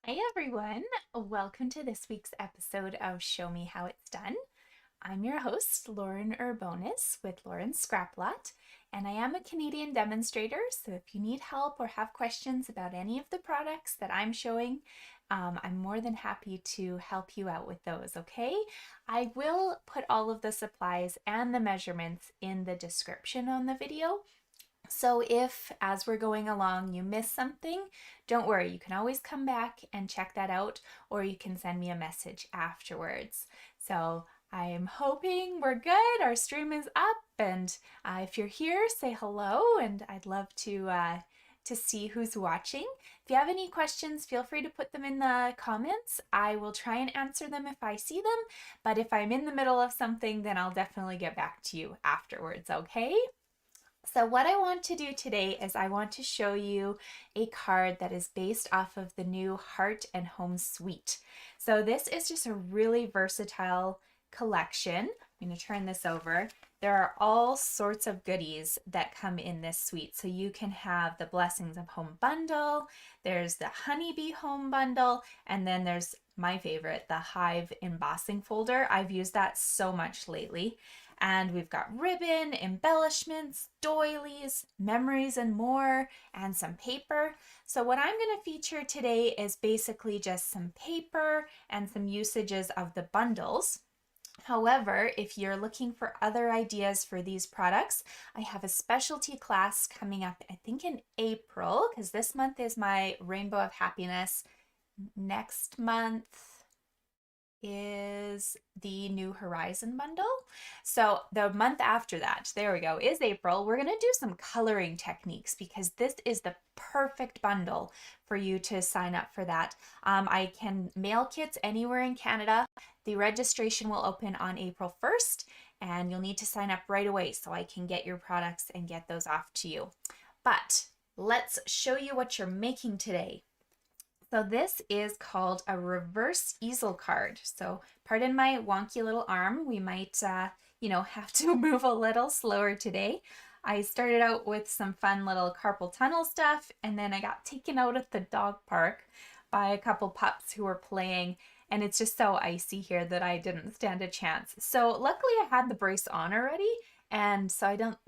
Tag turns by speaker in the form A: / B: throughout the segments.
A: Hi everyone, welcome to this week's episode of Show Me How It's Done. I'm your host, Lauren Urbonis with Lauren's Scraplot, and I am a Canadian demonstrator, so if you need help or have questions about any of the products that I'm showing, I'm more than happy to help you out with those, okay? I will put all of the supplies and the measurements in the description on the video. So if, as we're going along, you miss something, don't worry, you can always come back and check that out, or you can send me a message afterwards. So I'm hoping we're good, our stream is up, and if you're here, say hello, and I'd love to see who's watching. If you have any questions, feel free to put them in the comments. I will try and answer them if I see them, but if I'm in the middle of something, then I'll definitely get back to you afterwards, okay? So what I want to do today is I want to show you a card that is based off of the new Heart and Home Suite. So this is just a really versatile collection. I'm going to turn this over. There are all sorts of goodies that come in this suite. So you can have the Blessings of Home bundle, there's the Honeybee Home bundle, and then there's my favorite, the Hive embossing folder. I've used that so much lately. And we've got ribbon, embellishments, doilies, memories, and more, and some paper. So what I'm going to feature today is basically just some paper and some usages of the bundles. However, if you're looking for other ideas for these products, I have a specialty class coming up, I think in April, because this month is my Rainbow of Happiness. Next month is the New Horizon bundle. So the month after that, there we go, is April. We're going to do some coloring techniques because this is the perfect bundle for you to sign up for that. I can mail kits anywhere in Canada. The registration will open on April 1st and you'll need to sign up right away so I can get your products and get those off to you. But let's show you what you're making today. So this is called a reverse easel card. So pardon my wonky little arm. We might, have to move a little slower today. I started out with some fun little carpal tunnel stuff, and then I got taken out at the dog park by a couple pups who were playing, and it's just so icy here that I didn't stand a chance. So luckily I had the brace on already, and so I don't,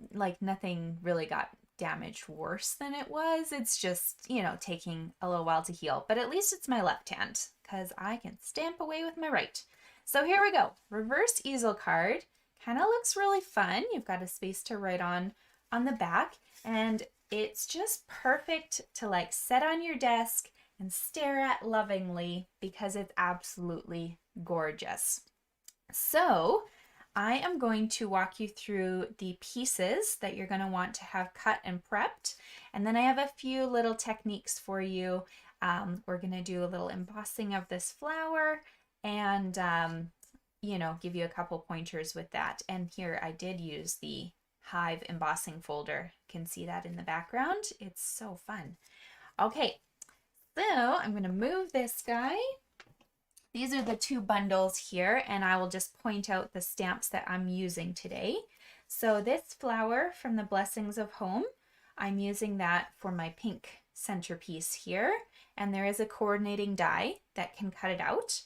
A: nothing really got damaged worse than it was. It's just, taking a little while to heal. But at least it's my left hand because I can stamp away with my right. So here we go. Reverse easel card. Kind of looks really fun. You've got a space to write on the back. And it's just perfect to set on your desk and stare at lovingly because it's absolutely gorgeous. So I am going to walk you through the pieces that you're going to want to have cut and prepped. And then I have a few little techniques for you. We're going to do a little embossing of this flower and, give you a couple pointers with that. And here I did use the Hive embossing folder. You can see that in the background. It's so fun. Okay, so I'm going to move this guy. These are the two bundles here, and I will just point out the stamps that I'm using today. So this flower from the Blessings of Home, I'm using that for my pink centerpiece here, and there is a coordinating die that can cut it out.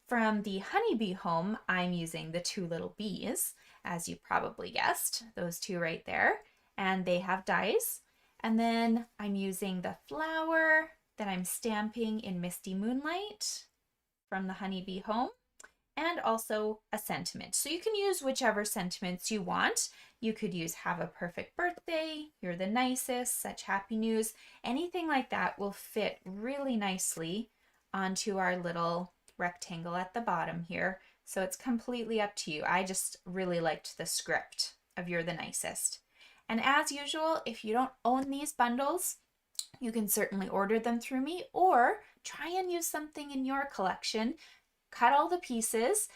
A: From the Honeybee Home, I'm using the two little bees, as you probably guessed, those two right there, and they have dies. And then I'm using the flower that I'm stamping in Misty Moonlight from the Honeybee Home, and also a sentiment. So you can use whichever sentiments you want. You could use have a perfect birthday, you're the nicest, such happy news. Anything like that will fit really nicely onto our little rectangle at the bottom here. So it's completely up to you. I just really liked the script of you're the nicest. And as usual, if you don't own these bundles, you can certainly order them through me or try and use something in your collection. Cut all the pieces,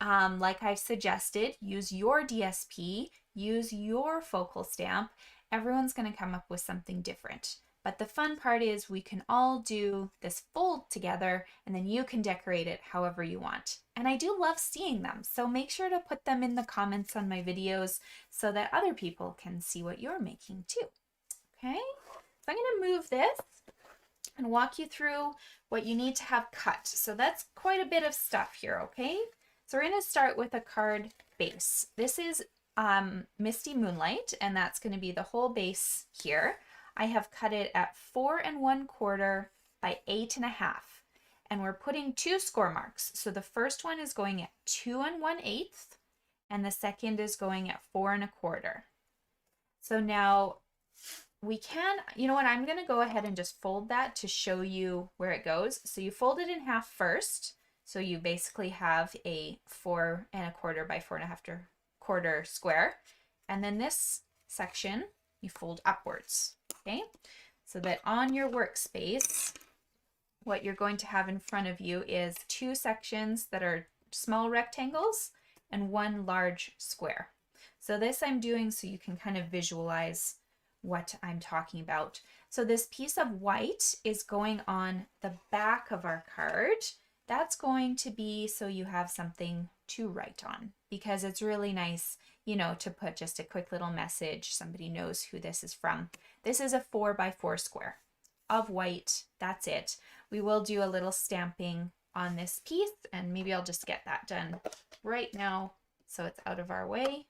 A: like I've suggested, use your DSP, use your focal stamp. Everyone's going to come up with something different. But the fun part is we can all do this fold together and then you can decorate it however you want. And I do love seeing them, so make sure to put them in the comments on my videos so that other people can see what you're making too. Okay, so I'm going to move this. and walk you through what you need to have cut. So that's quite a bit of stuff here, okay? So we're going to start with a card base. This is Misty Moonlight, and that's going to be the whole base here. I have cut it at 4 1/4 by 8 1/2. And we're putting 2 score marks. So the first one is going at 2 1/8, and the second is going at 4 1/4. So now we can, you know what, I'm going to go ahead and just fold that to show you where it goes. So you fold it in half first. So you basically have a 4 1/4 by 4 1/2 square. And then this section you fold upwards, okay? So that on your workspace, what you're going to have in front of you is 2 sections that are small rectangles and 1 large square. So this I'm doing so you can kind of visualize what I'm talking about. So this piece of white is going on the back of our card. That's going to be so you have something to write on, because it's really nice, you know, to put just a quick little message. Somebody knows who this is from. This is a 4 by 4 square of white. That's it. We will do a little stamping on this piece, and maybe I'll just get that done right now so it's out of our way,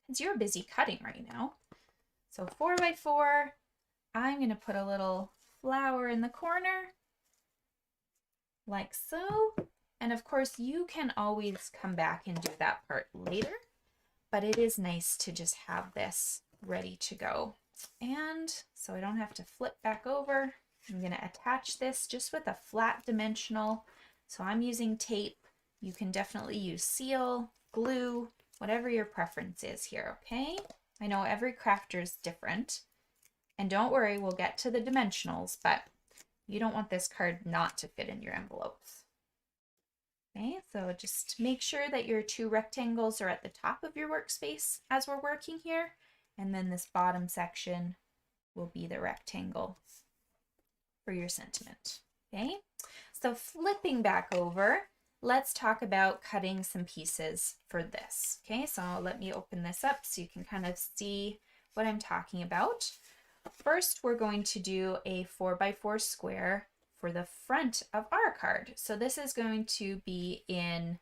A: because you're busy cutting right now. So 4 by 4, I'm going to put a little flower in the corner like so. And of course you can always come back and do that part later, but it is nice to just have this ready to go. And so I don't have to flip back over, I'm going to attach this just with a flat dimensional. So I'm using tape. You can definitely use seal, glue, whatever your preference is here, okay? I know every crafter is different. And don't worry, we'll get to the dimensionals, but you don't want this card not to fit in your envelopes. Okay, so just make sure that your 2 rectangles are at the top of your workspace as we're working here. And then this bottom section will be the rectangle for your sentiment. Okay, so flipping back over, let's talk about cutting some pieces for this. Okay, so let me open this up so you can kind of see what I'm talking about. First, we're going to do a 4 by 4 square for the front of our card. So this is going to be in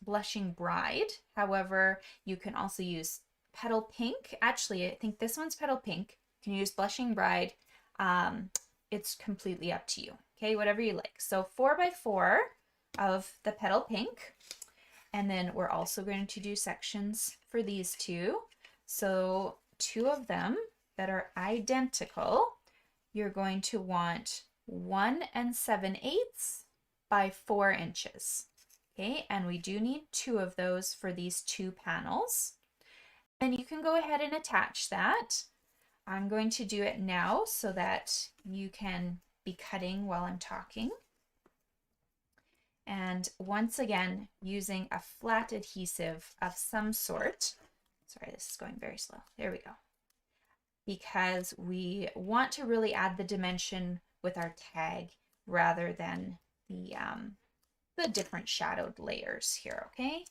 A: Blushing Bride. However, you can also use Petal Pink. Actually, I think this one's Petal Pink. You can use Blushing Bride. It's completely up to you. Okay, whatever you like. So 4 by 4 of the Petal Pink. And then we're also going to do sections for these 2. So 2 of them that are identical, you're going to want 1 7/8 by 4 inches. Okay, and we do need 2 of those for these 2 panels. And you can go ahead and attach that. I'm going to do it now so that you can be cutting while I'm talking. And once again, using a flat adhesive of some sort. Sorry, this is going very slow. There we go. Because we want to really add the dimension with our tag rather than the different shadowed layers here, okay?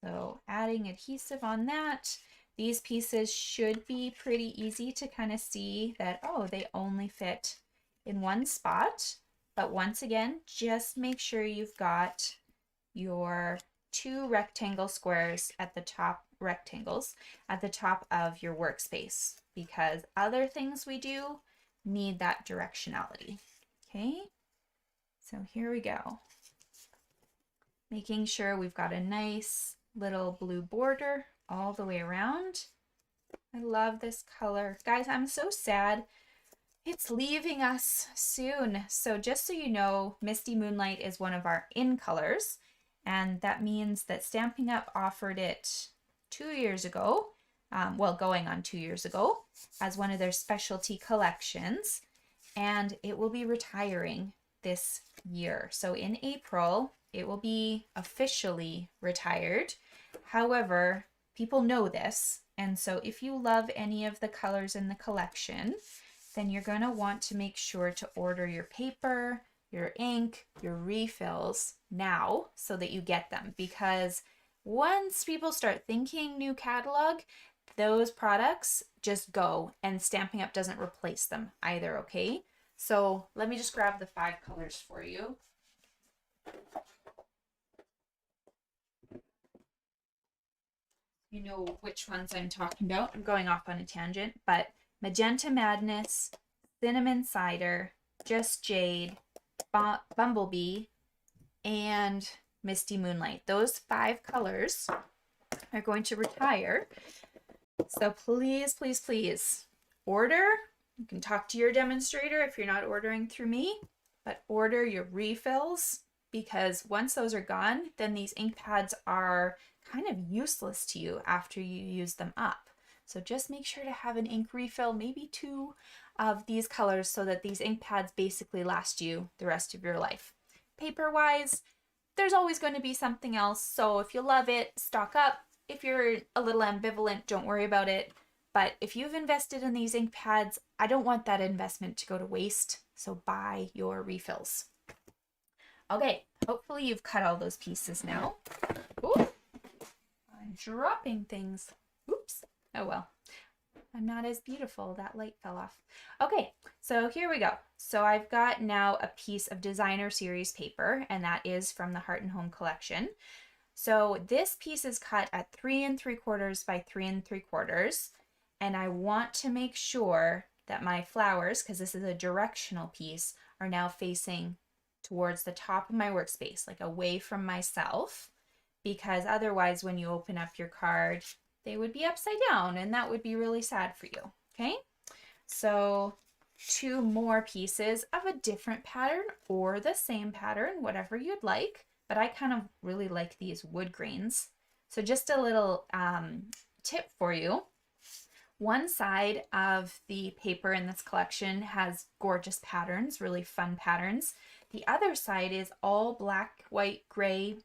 A: So adding adhesive on that. These pieces should be pretty easy to kind of see that, oh, they only fit in one spot. But once again, just make sure you've got your 2 rectangle squares at the top, rectangles at the top of your workspace, because other things we do need that directionality. Okay, so here we go. Making sure we've got a nice little blue border all the way around. I love this color. Guys, I'm so sad it's leaving us soon. So just so you know, Misty Moonlight is one of our in colors, and that means that Stampin' Up! Offered it 2 years ago, well, going on 2 years ago, as one of their specialty collections, and it will be retiring this year. So in April, it will be officially retired. However, people know this, and so if you love any of the colors in the collection, then you're going to want to make sure to order your paper, your ink, your refills now so that you get them, because once people start thinking new catalog, those products just go, and Stampin' Up doesn't replace them either, okay? So let me just grab the 5 colors for you. You know which ones I'm talking about. I'm going off on a tangent, but Magenta Madness, Cinnamon Cider, Just Jade, Bumblebee, and Misty Moonlight. Those 5 colors are going to retire. So please, please, please order. You can talk to your demonstrator if you're not ordering through me, but order your refills, because once those are gone, then these ink pads are kind of useless to you after you use them up. So just make sure to have an ink refill, maybe 2 of these colors, so that these ink pads basically last you the rest of your life. Paper wise, there's always going to be something else. So if you love it, stock up. If you're a little ambivalent, don't worry about it. But if you've invested in these ink pads, I don't want that investment to go to waste. So buy your refills. Okay, hopefully you've cut all those pieces now. Ooh, I'm dropping things. Oops. Oh well. I'm not as beautiful. That light fell off. Okay, so here we go. So I've got now a piece of designer series paper, and that is from the Heart and Home collection. So this piece is cut at 3 3/4 by 3 3/4, and I want to make sure that my flowers, because this is a directional piece, are now facing towards the top of my workspace, like away from myself, because otherwise when you open up your card, they would be upside down, and that would be really sad for you, okay? So 2 more pieces of a different pattern or the same pattern, whatever you'd like, but I kind of really like these wood grains. So just a little tip for you. One side of the paper in this collection has gorgeous patterns, really fun patterns. The other side is all black, white, gray,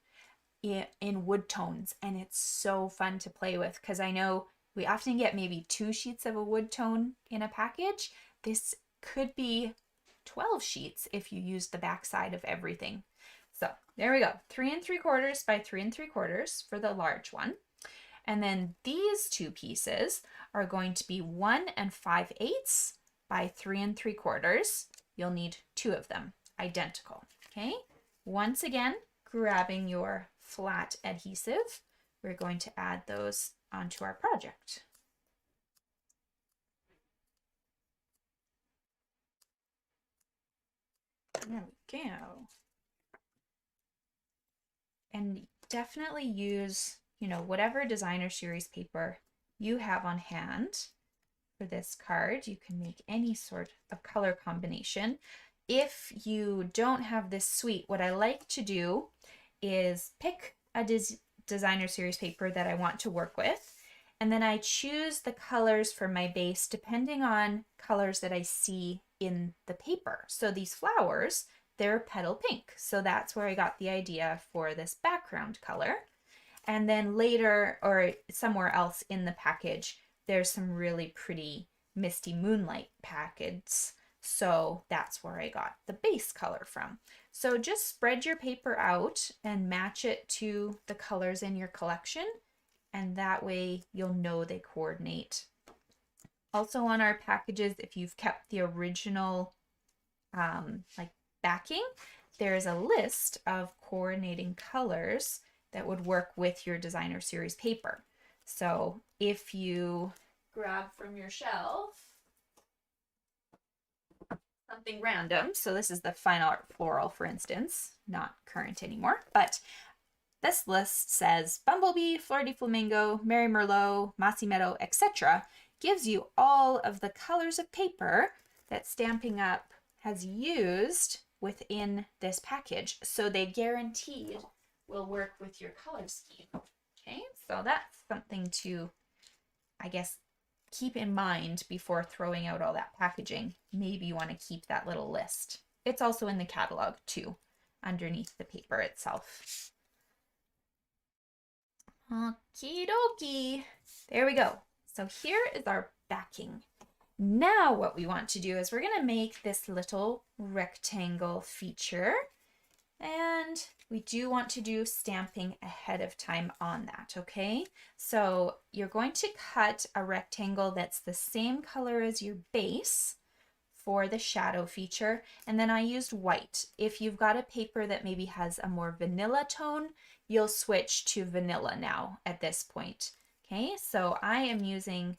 A: in wood tones, and it's so fun to play with, because I know we often get maybe 2 sheets of a wood tone in a package. This could be 12 sheets if you use the back side of everything. So there we go, 3 3/4 by 3 3/4 for the large one. And then these 2 pieces are going to be 1 5/8 by 3 3/4. You'll need 2 of them, identical, okay? Once again, grabbing your flat adhesive, we're going to add those onto our project. There we go. And definitely use, you know, whatever designer series paper you have on hand for this card. You can make any sort of color combination. If you don't have this suite, what I like to do is pick a designer series paper that I want to work with, and then I choose the colors for my base depending on colors that I see in the paper. So these flowers, they're petal pink, so that's where I got the idea for this background color. And then later, or somewhere else in the package, there's some really pretty Misty Moonlight packets, so that's where I got the base color from. So just spread your paper out and match it to the colors in your collection, and that way you'll know they coordinate. Also on our packages, if you've kept the original like backing, there's a list of coordinating colors that would work with your designer series paper. So if you grab from your shelf something random, so this is the Fine Art Floral, for instance, not current anymore, but this list says Bumblebee, Fleur de Flamingo, Mary Merlot, Mossy Meadow, etc. Gives you all of the colors of paper that Stampin' Up has used within this package, so they guaranteed will work with your color scheme. Okay, so that's something to, I guess, keep in mind before throwing out all that packaging. Maybe you want to keep that little list. It's also in the catalog too, underneath the paper itself. Okie dokie. There we go. So here is our backing. Now what we want to do is we're going to make this little rectangle feature. And we do want to do stamping ahead of time on that, okay? So you're going to cut a rectangle that's the same color as your base for the shadow feature, and then I used white. If you've got a paper that maybe has a more vanilla tone, you'll switch to vanilla now at this point. Okay, so I am using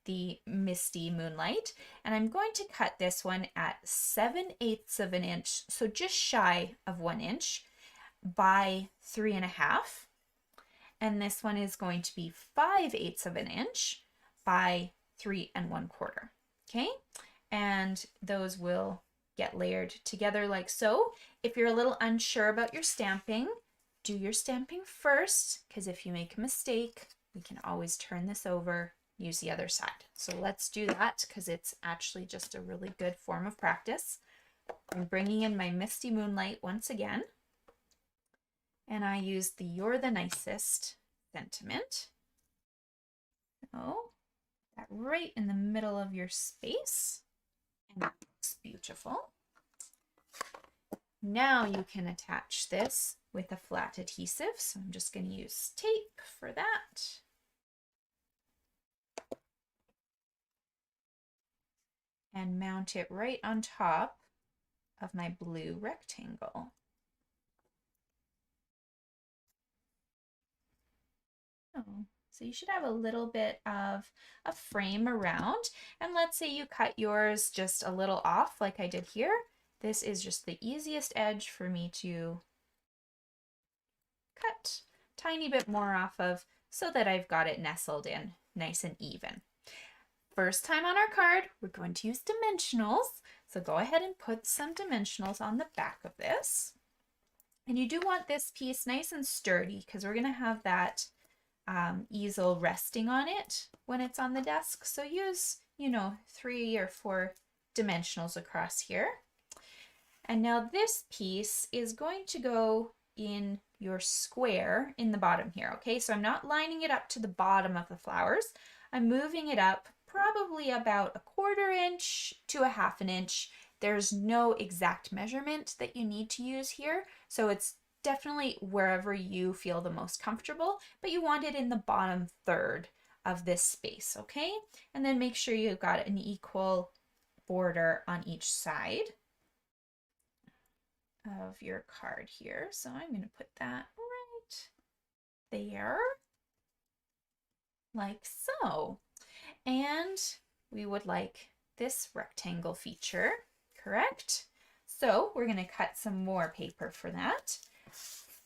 A: the Misty Moonlight, and I'm going to cut this one at 7/8 of an inch, so just shy of 1 inch by 3.5. And this one is going to be 5/8 of an inch by 3 1/4. Okay, and those will get layered together like so. If you're a little unsure about your stamping, do your stamping first, because if you make a mistake, we can always turn this over, use the other side. So let's do that, because it's actually just a really good form of practice. I'm bringing in my Misty Moonlight once again, and I use the You're the Nicest sentiment. So that right in the middle of your space. And that looks beautiful. Now you can attach this with a flat adhesive. So I'm just going to use tape for that. And mount it right on top of my blue rectangle. Oh. So you should have a little bit of a frame around, and let's say you cut yours just a little off like I did here. This is just the easiest edge for me to cut a tiny bit more off of so that I've got it nestled in nice and even. First time on our card, we're going to use dimensionals. So go ahead and put some dimensionals on the back of this. And you do want this piece nice and sturdy because we're going to have that easel resting on it when it's on the desk. So use, 3 or 4 dimensionals across here. And now this piece is going to go in your square in the bottom here. Okay, so I'm not lining it up to the bottom of the flowers. I'm moving it up probably about 1/4 inch to 1/2 inch. There's no exact measurement that you need to use here. So it's definitely wherever you feel the most comfortable, but you want it in the bottom third of this space, okay? And then make sure you've got an equal border on each side of your card here. So I'm going to put that right there, like so. And we would like this rectangle feature, correct? So we're going to cut some more paper for that.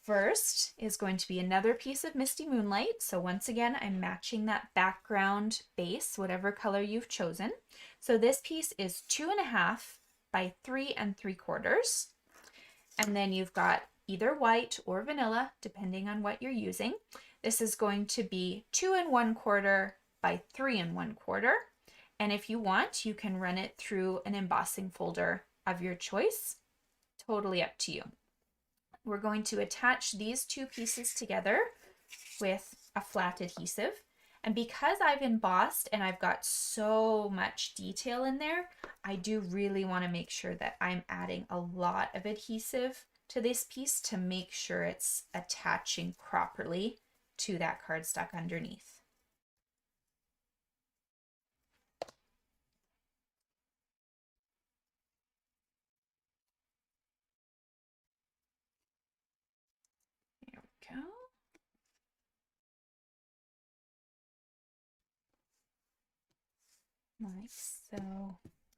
A: First is going to be another piece of Misty Moonlight. So once again, I'm matching that background base, whatever color you've chosen. So this piece is 2.5 by 3 3/4. And then you've got either white or vanilla, depending on what you're using. This is going to be 2 1/4 by 3 1/4. And if you want, you can run it through an embossing folder of your choice. Totally up to you. We're going to attach these two pieces together with a flat adhesive. And because I've embossed and I've got so much detail in there, I do really want to make sure that I'm adding a lot of adhesive to this piece to make sure it's attaching properly to that cardstock underneath. There we go. Like so.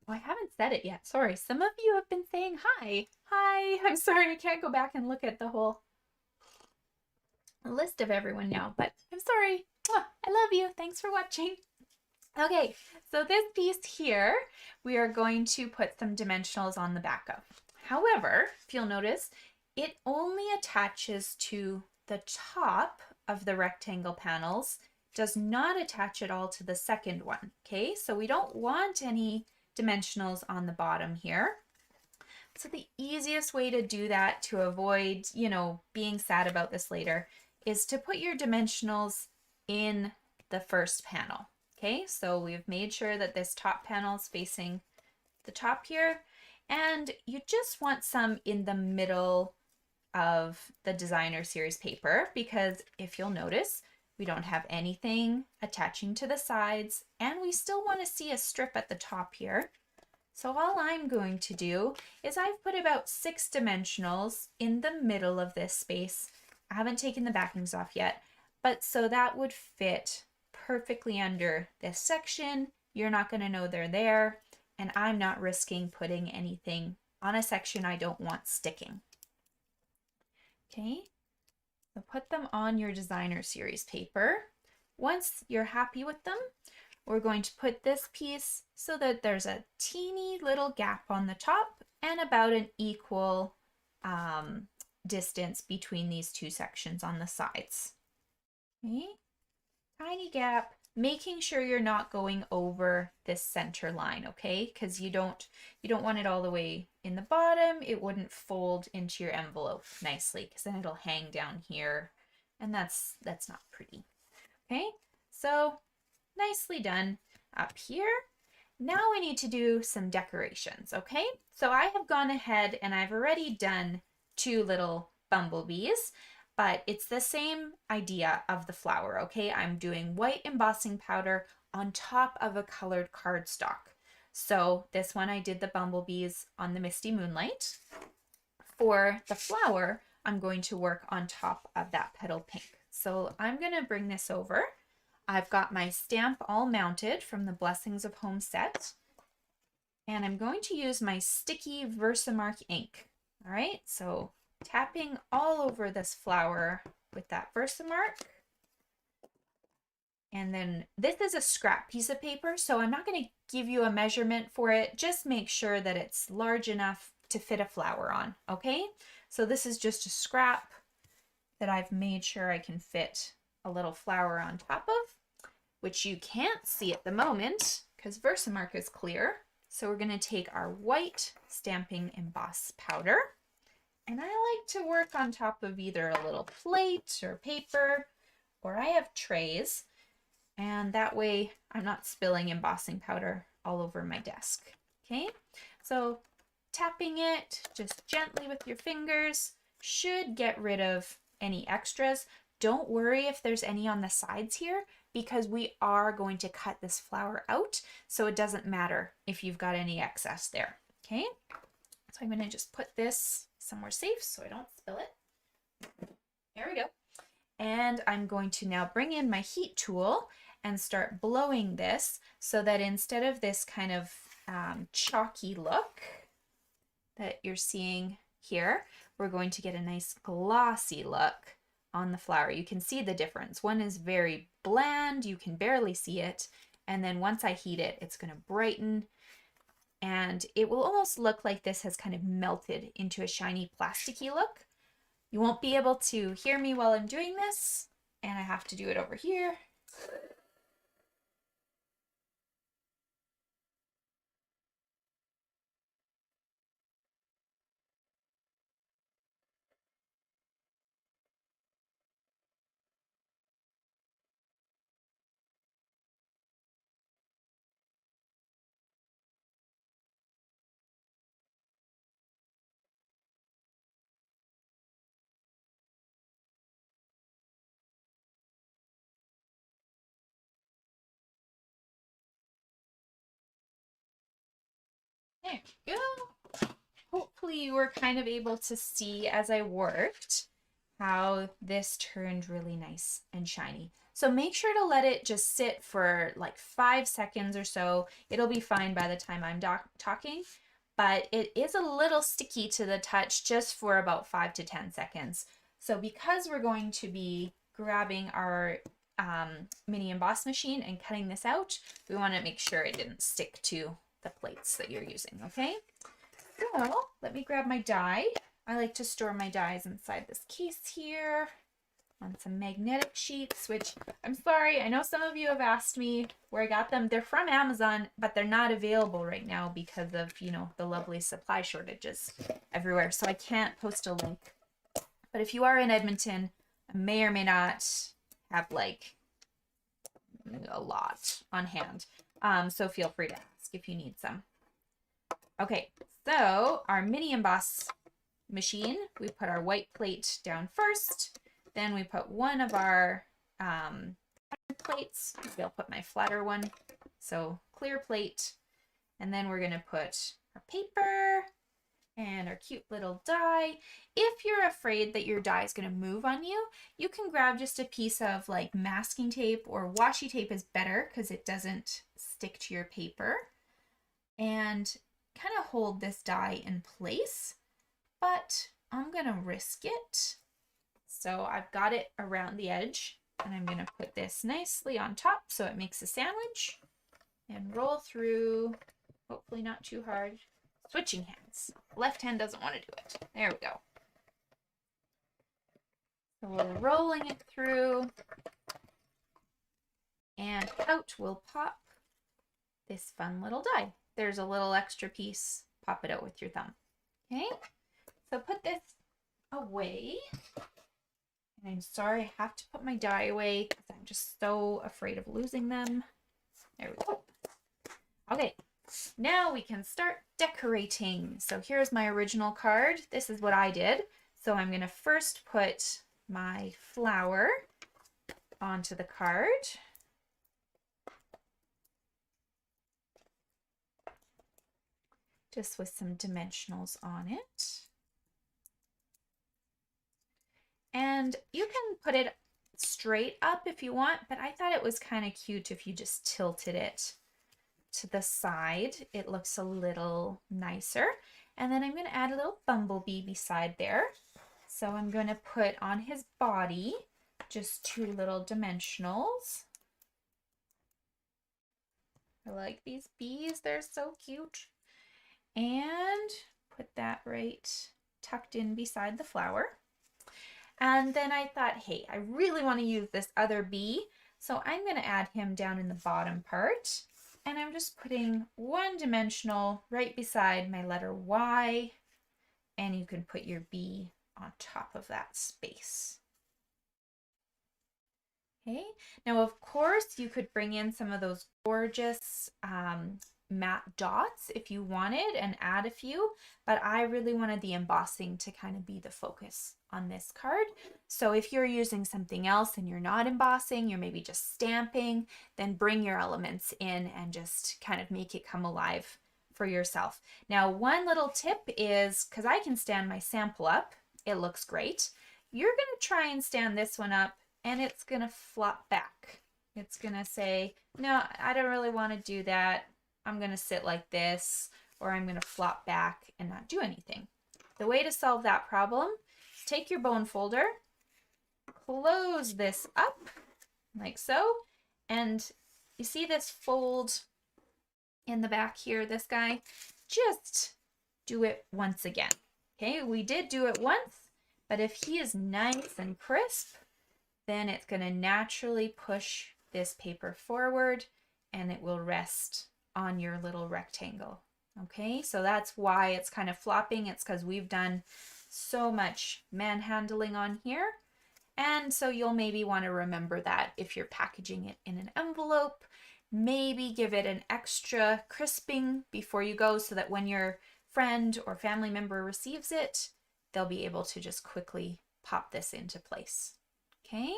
A: Oh, I haven't said it yet. Sorry. Some of you have been saying hi. Hi. I'm sorry I can't go back and look at the whole list of everyone now, but I'm sorry. I love you. Thanks for watching. Okay, so this piece here, we are going to put some dimensionals on the back of. However, if you'll notice, it only attaches to the top of the rectangle panels, does not attach at all to the second one, okay? So we don't want any dimensionals on the bottom here. So the easiest way to do that to avoid, being sad about this later is to put your dimensionals in the first panel. Okay, so we've made sure that this top panel is facing the top here, and you just want some in the middle of the designer series paper, because if you'll notice, we don't have anything attaching to the sides, and we still want to see a strip at the top here. So all I'm going to do is I've put about 6 dimensionals in the middle of this space. I haven't taken the backings off yet, but so that would fit perfectly under this section. You're not going to know they're there, and I'm not risking putting anything on a section I don't want sticking. Okay, so put them on your designer series paper. Once you're happy with them, we're going to put this piece so that there's a teeny little gap on the top and about an equal distance between these 2 sections on the sides. Okay, tiny gap, making sure you're not going over this center line, okay? Because you don't want it all the way in the bottom. It wouldn't fold into your envelope nicely, because then it'll hang down here, and that's not pretty. Okay, so nicely done up here. Now we need to do some decorations, okay? So I have gone ahead and I've already done 2 little bumblebees, but it's the same idea of the flower, okay? I'm doing white embossing powder on top of a colored cardstock. So this one I did the bumblebees on the Misty Moonlight. For the flower, I'm going to work on top of that petal pink. So I'm gonna bring this over. I've got my stamp all mounted from the Blessings of Home set, and I'm going to use my sticky Versamark ink. All right, so tapping all over this flower with that Versamark. And then this is a scrap piece of paper, so I'm not going to give you a measurement for it. Just make sure that it's large enough to fit a flower on, okay? So this is just a scrap that I've made sure I can fit a little flower on top of, which you can't see at the moment because Versamark is clear. So we're going to take our white stamping emboss powder, and I like to work on top of either a little plate or paper, or I have trays, and that way I'm not spilling embossing powder all over my desk. Okay, so tapping it just gently with your fingers should get rid of any extras. Don't worry if there's any on the sides here, because we are going to cut this flower out, so it doesn't matter if you've got any excess there. Okay, so I'm going to just put this somewhere safe so I don't spill it. There we go. And I'm going to now bring in my heat tool and start blowing this so that instead of this kind of chalky look that you're seeing here, we're going to get a nice glossy look on the flower. You can see the difference. One is very bland, you can barely see it, and then once I heat it, it's going to brighten, and it will almost look like this has kind of melted into a shiny plasticky look. You won't be able to hear me while I'm doing this, and I have to do it over here. There you go. Hopefully you were kind of able to see as I worked how this turned really nice and shiny. So make sure to let it just sit for like 5 seconds or so. It'll be fine by the time I'm talking, but it is a little sticky to the touch just for about 5 to 10 seconds. So because we're going to be grabbing our mini emboss machine and cutting this out, we want to make sure it didn't stick to the plates that you're using, okay? So let me grab my die. I like to store my dies inside this case here on some magnetic sheets, which I'm sorry, I know some of you have asked me where I got them. They're from Amazon, but they're not available right now because of, you know, the lovely supply shortages everywhere. So I can't post a link. But if you are in Edmonton, I may or may not have like a lot on hand. So feel free to ask if you need some. Okay, so our mini emboss machine, we put our white plate down first, then we put one of our plates. Maybe I'll put my flatter one. So clear plate, and then we're gonna put our paper and our cute little die. If you're afraid that your die is going to move on you, you can grab just a piece of like masking tape, or washi tape is better because it doesn't stick to your paper, and kind of hold this die in place. But I'm going to risk it. So I've got it around the edge, and I'm going to put this nicely on top so it makes a sandwich, and roll through, hopefully not too hard. Switching hands. Left hand doesn't want to do it. There we go. So we're rolling it through, and out will pop this fun little die. There's a little extra piece. Pop it out with your thumb. Okay, so put this away. And I'm sorry, I have to put my die away because I'm just so afraid of losing them. There we go. Okay. Now we can start decorating. So here's my original card. This is what I did. So I'm going to first put my flower onto the card. Just with some dimensionals on it. And you can put it straight up if you want, but I thought it was kind of cute if you just tilted it to the side. It looks a little nicer. And then I'm going to add a little bumblebee beside there. So I'm going to put on his body just two little dimensionals. I like these bees, they're so cute. And put that right tucked in beside the flower. And then I thought, hey, I really want to use this other bee, so I'm going to add him down in the bottom part. And I'm just putting one dimensional right beside my letter Y, and you can put your B on top of that space. Okay, now of course you could bring in some of those gorgeous matte dots if you wanted and add a few, but I really wanted the embossing to kind of be the focus on this card. So if you're using something else and you're not embossing, you're maybe just stamping, then bring your elements in and just kind of make it come alive for yourself. Now, one little tip is, because I can stand my sample up, it looks great. You're going to try and stand this one up and it's going to flop back. It's going to say, no, I don't really want to do that. I'm going to sit like this, or I'm going to flop back and not do anything. The way to solve that problem is take your bone folder, close this up like so, and you see this fold in the back here, this guy, just do it once again. Okay, we did do it once, but if he is nice and crisp, then it's going to naturally push this paper forward and it will rest on your little rectangle. Okay, so that's why it's kind of flopping. It's because we've done so much manhandling on here. And so you'll maybe want to remember that if you're packaging it in an envelope, maybe give it an extra crisping before you go so that when your friend or family member receives it, they'll be able to just quickly pop this into place. Okay,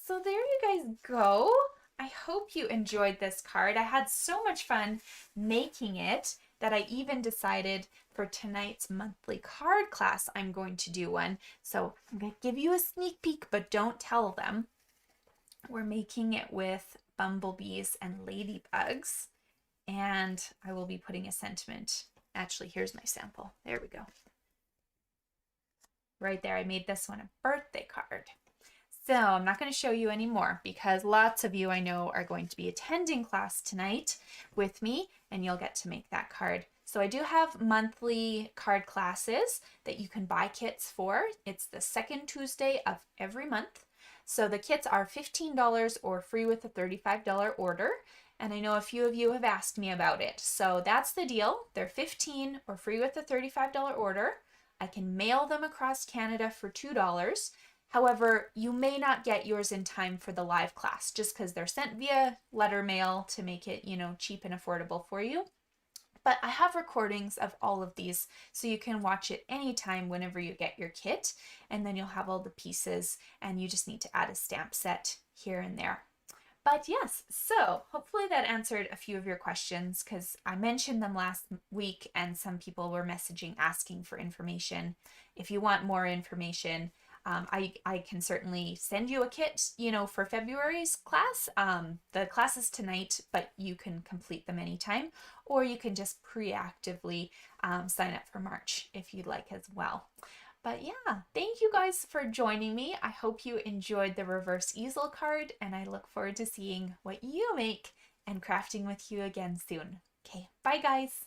A: so there you guys go. I hope you enjoyed this card. I had so much fun making it that I even decided for tonight's monthly card class, I'm going to do one. So I'm going to give you a sneak peek, but don't tell them. We're making it with bumblebees and ladybugs, and I will be putting a sentiment. Actually, here's my sample. There we go. Right there, I made this one a birthday card. So I'm not going to show you anymore because lots of you I know are going to be attending class tonight with me, and you'll get to make that card. So I do have monthly card classes that you can buy kits for. It's the second Tuesday of every month. So the kits are $15 or free with a $35 order. And I know a few of you have asked me about it. So that's the deal. They're $15 or free with a $35 order. I can mail them across Canada for $2. However, you may not get yours in time for the live class just because they're sent via letter mail to make it, you know, cheap and affordable for you. But I have recordings of all of these, so you can watch it anytime whenever you get your kit, and then you'll have all the pieces, and you just need to add a stamp set here and there. But yes, so hopefully that answered a few of your questions, because I mentioned them last week and some people were messaging asking for information. If you want more information, I can certainly send you a kit, for February's class. The class is tonight, but you can complete them anytime, or you can just preactively sign up for March if you'd like as well. But yeah, thank you guys for joining me. I hope you enjoyed the reverse easel card, and I look forward to seeing what you make and crafting with you again soon. Okay, bye guys.